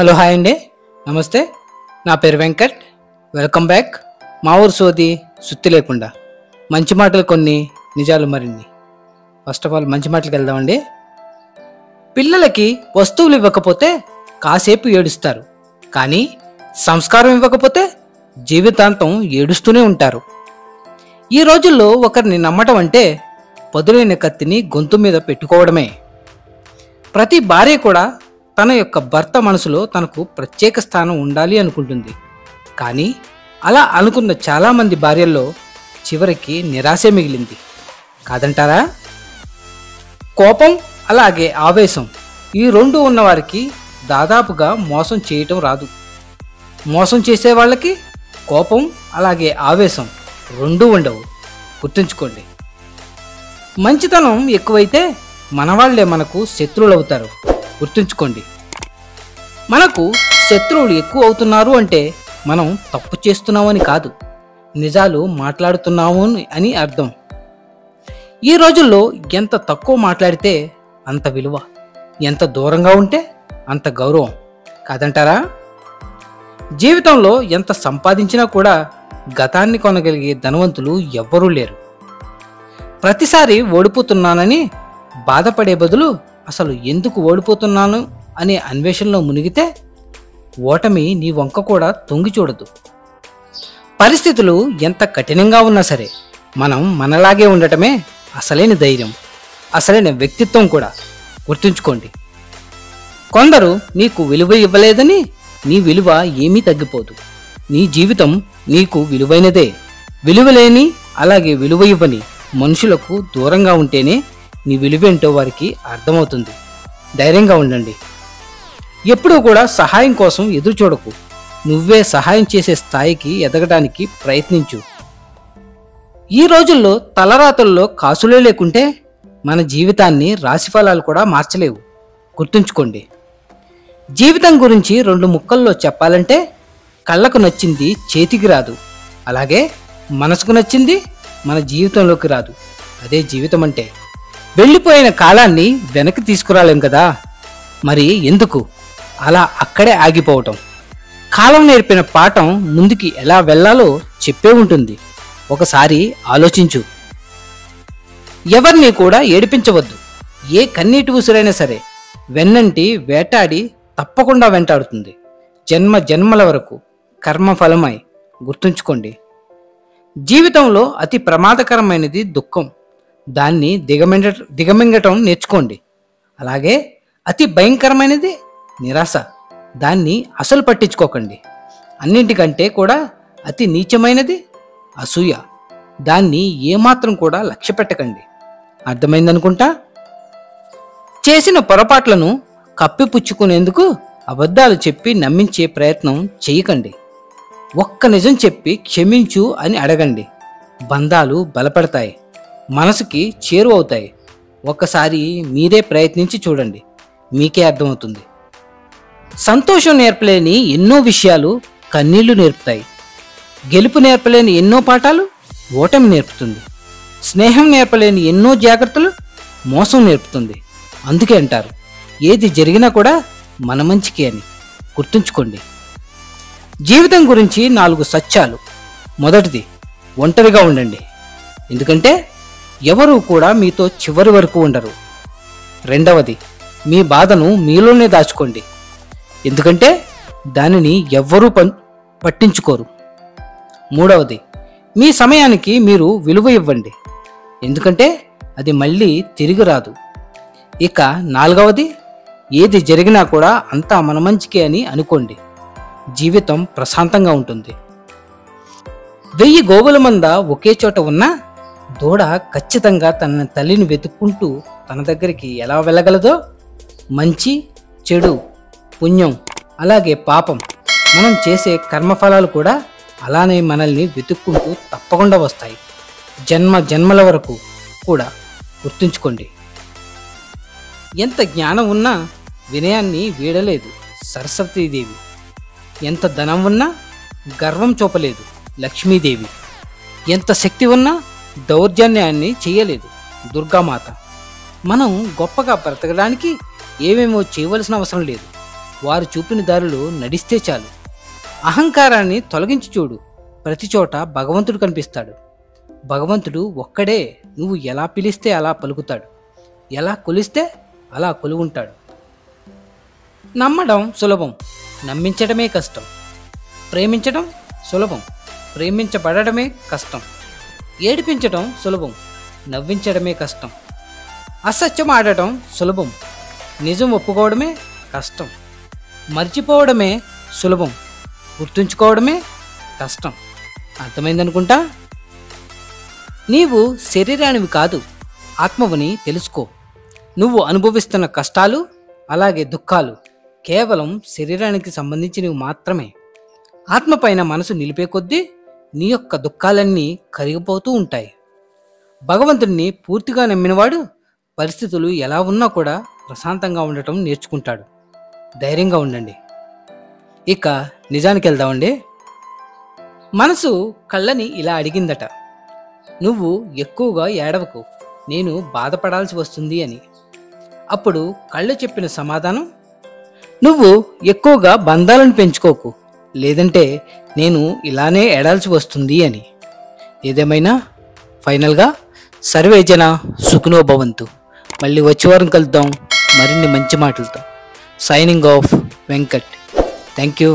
Hello hi అండి, నమస్తే. నా పేరు వెంకట్. Welcome back. మా ఊరు సోది సుత్తి లేకుండా మంచి మాటలు కొన్ని, నిజాలు మరిన్ని. ఫస్ట్ ఆఫ్ ఆల్ మంచి మాటలకు వెళ్దామండి. పిల్లలకి వస్తువులు ఇవ్వకపోతే కాసేపు ఏడుస్తారు, కానీ సంస్కారం ఇవ్వకపోతే జీవితాంతం ఏడుస్తూనే ఉంటారు. ఈ రోజుల్లో ఒకరిని నమ్మటం అంటే పదులైన కత్తిని గొంతు మీద పెట్టుకోవడమే. ప్రతి భార్య కూడా తన యొక్క భర్త మనసులో తనకు ప్రత్యేక స్థానం ఉండాలి అనుకుంటుంది. కానీ అలా అనుకున్న చాలామంది భార్యల్లో చివరికి నిరాశే మిగిలింది, కాదంటారా? కోపం అలాగే ఆవేశం, ఈ రెండు ఉన్నవారికి దాదాపుగా మోసం చేయటం రాదు. మోసం చేసే వాళ్ళకి కోపం అలాగే ఆవేశం రెండూ ఉండవు, గుర్తుంచుకోండి. మంచితనం ఎక్కువైతే మనవాళ్లే మనకు శత్రువులు అవుతారు, గుర్తుంచుకోండి. మనకు శత్రువులు ఎక్కువ అవుతున్నారు అంటే మనం తప్పు చేస్తున్నామని కాదు, నిజాలు మాట్లాడుతున్నాము అని అర్థం. ఈ రోజుల్లో ఎంత తక్కువ మాట్లాడితే అంత విలువ, ఎంత దూరంగా ఉంటే అంత గౌరవం, కాదంటారా? జీవితంలో ఎంత సంపాదించినా కూడా గతాన్ని కొనగలిగే ధనవంతులు ఎవ్వరూ లేరు. ప్రతిసారి ఓడిపోతున్నానని బాధపడే బదులు అసలు ఎందుకు ఓడిపోతున్నాను అనే అన్వేషణలో మునిగితే ఓటమి నీ వంక కూడా తొంగి చూడదు. పరిస్థితులు ఎంత కఠినంగా ఉన్నా సరే మనం మనలాగే ఉండటమే అసలైన ధైర్యం, అసలైన వ్యక్తిత్వం కూడా, గుర్తుంచుకోండి. కొందరు నీకు విలువ ఇవ్వలేదని నీ విలువ ఏమీ తగ్గిపోదు. నీ జీవితం నీకు విలువైనదే. విలువలేని అలాగే విలువ ఇవ్వని మనుషులకు దూరంగా ఉంటేనే నీ విలువేంటో వారికి అర్థమవుతుంది. ధైర్యంగా ఉండండి. ఎప్పుడూ కూడా సహాయం కోసం ఎదురు చూడకు. నువ్వే సహాయం చేసే స్థాయికి ఎదగడానికి ప్రయత్నించు. ఈ రోజుల్లో తలరాతల్లో కాసులే లేకుంటే మన జీవితాన్ని రాశిఫలాలు కూడా మార్చలేవు, గుర్తుంచుకోండి. జీవితం గురించి రెండు ముక్కల్లో చెప్పాలంటే కళ్ళకు నచ్చింది చేతికి రాదు, అలాగే మనసుకు నచ్చింది మన జీవితంలోకి రాదు. అదే జీవితం అంటే. వెళ్ళిపోయిన కాలాన్ని వెనక్కి తీసుకురాలేం కదా, మరి ఎందుకు అలా అక్కడే ఆగిపోవటం? కాలం నేర్పిన పాఠం ముందుకి ఎలా వెళ్ళాలో చెప్పే ఉంటుంది. ఒకసారి ఆలోచించు. ఎవరిని కూడా ఏడిపించవద్దు. ఏ కన్నీటి ఉసురైనా సరే వెన్నంటి వేటాడి తప్పకుండా వెంటాడుతుంది, జన్మ జన్మల వరకు కర్మఫలమై, గుర్తుంచుకోండి. జీవితంలో అతి ప్రమాదకరమైనది దుఃఖం. దాన్ని దిగమింగటం నేర్చుకోండి. అలాగే అతి భయంకరమైనది నిరాశ. దాన్ని అసలు పట్టించుకోకండి. అన్నింటికంటే కూడా అతి నీచమైనది అసూయ. దాన్ని ఏమాత్రం కూడా లక్ష్య పెట్టకండి. అర్థమైందనుకుంటా. చేసిన పొరపాట్లను కప్పిపుచ్చుకునేందుకు అబద్ధాలు చెప్పి నమ్మించే ప్రయత్నం చేయకండి. ఒక్క నిజం చెప్పి క్షమించు అని అడగండి. బంధాలు బలపడతాయి, మనసుకి చేరువవుతాయి. ఒక్కసారి మీరే ప్రయత్నించి చూడండి, మీకే అర్థమవుతుంది. సంతోషం నేర్పలేని ఎన్నో విషయాలు కన్నీళ్లు నేర్పుతాయి. గెలుపు నేర్పలేని ఎన్నో పాఠాలు ఓటమి నేర్పుతుంది. స్నేహం నేర్పలేని ఎన్నో జాగ్రత్తలు మోసం నేర్పుతుంది. అందుకే అంటారు, ఏది జరిగినా కూడా మన మంచికే అని, గుర్తుంచుకోండి. జీవితం గురించి 4 సత్యాలు. మొదటిది, ఒంటరిగా ఉండండి, ఎందుకంటే ఎవరూ కూడా మీతో చివరి వరకు ఉండరు. రెండవది, మీ బాధను మీలోనే దాచుకోండి, ఎందుకంటే దానిని ఎవ్వరూ పట్టించుకోరు. మూడవది, మీ సమయానికి మీరు విలువ ఇవ్వండి, ఎందుకంటే అది మళ్ళీ తిరిగి రాదు. ఇక నాలుగవది, ఏది జరిగినా కూడా అంతా మన మంచికే అని అనుకోండి. జీవితం ప్రశాంతంగా ఉంటుంది. 1000 గోవుల మంద ఒకే చోట ఉన్నా దూడ ఖచ్చితంగా తన తల్లిని వెతుక్కుంటూ తన దగ్గరికి ఎలా వెళ్ళగలదో, మంచి చెడు, పుణ్యం అలాగే పాపం, మనం చేసే కర్మఫలాలు కూడా అలానే మనల్ని వెతుక్కుంటూ తప్పకుండా వస్తాయి, జన్మ జన్మల వరకు కూడా, గుర్తుంచుకోండి. ఎంత జ్ఞానం ఉన్నా వినయాన్ని వీడలేదు సరస్వతీదేవి. ఎంత ధనం ఉన్నా గర్వం చూపలేదు లక్ష్మీదేవి. ఎంత శక్తి ఉన్నా దౌర్జన్యాన్ని చేయలేదు దుర్గామాత. మనం గొప్పగా బ్రతకడానికి ఏమేమో చేయవలసిన అవసరం లేదు, వారు చూపిన దారిలో నడిస్తే చాలు. అహంకారాన్ని తొలగించి చూడు, ప్రతి చోట భగవంతుడు కనిపిస్తాడు. భగవంతుడు ఒక్కడే. నువ్వు ఎలా పిలిస్తే అలా పలుకుతాడు, ఎలా కొలిస్తే అలా కొలువుంటాడు. నమ్మడం సులభం, నమ్మించడమే కష్టం. ప్రేమించడం సులభం, ప్రేమించబడమే కష్టం. ఏడిపించడం సులభం, నవ్వించడమే కష్టం. అసత్యం ఆడటం సులభం, నిజం ఒప్పుకోవడమే కష్టం. మర్చిపోవడమే సులభం, గుర్తుంచుకోవడమే కష్టం. అర్థమైందనుకుంటా. నీవు శరీరానివి కాదు, ఆత్మవని తెలుసుకో. నువ్వు అనుభవిస్తున్న కష్టాలు అలాగే దుఃఖాలు కేవలం శరీరానికి సంబంధించినవి మాత్రమే. ఆత్మపైన మనసు నిలిపే కొద్దీ నీ యొక్క దుఃఖాలన్నీ కరిగిపోతూ ఉంటాయి. భగవంతుడిని పూర్తిగా నమ్మినవాడు పరిస్థితులు ఎలా ఉన్నా కూడా ప్రశాంతంగా ఉండటం నేర్చుకుంటాడు. ధైర్యంగా ఉండండి. ఇక నిజానికి వెళ్దామండి. మనసు కళ్ళని ఇలా అడిగిందట, నువ్వు ఎక్కువగా ఏడవకు, నేను బాధపడాల్సి వస్తుంది అని. అప్పుడు కళ్ళు చెప్పిన సమాధానం, నువ్వు ఎక్కువగా బంధాలను పెంచుకోకు, లేదంటే నేను ఇలానే ఏడాల్సి వస్తుంది అని. ఏదేమైనా ఫైనల్గా సర్వే జన సుఖినో భవంతు. మళ్ళీ వచ్చే వారం కలుద్దాం మరిన్ని మంచి మాటలతో. Signing off Venkat. Thank you.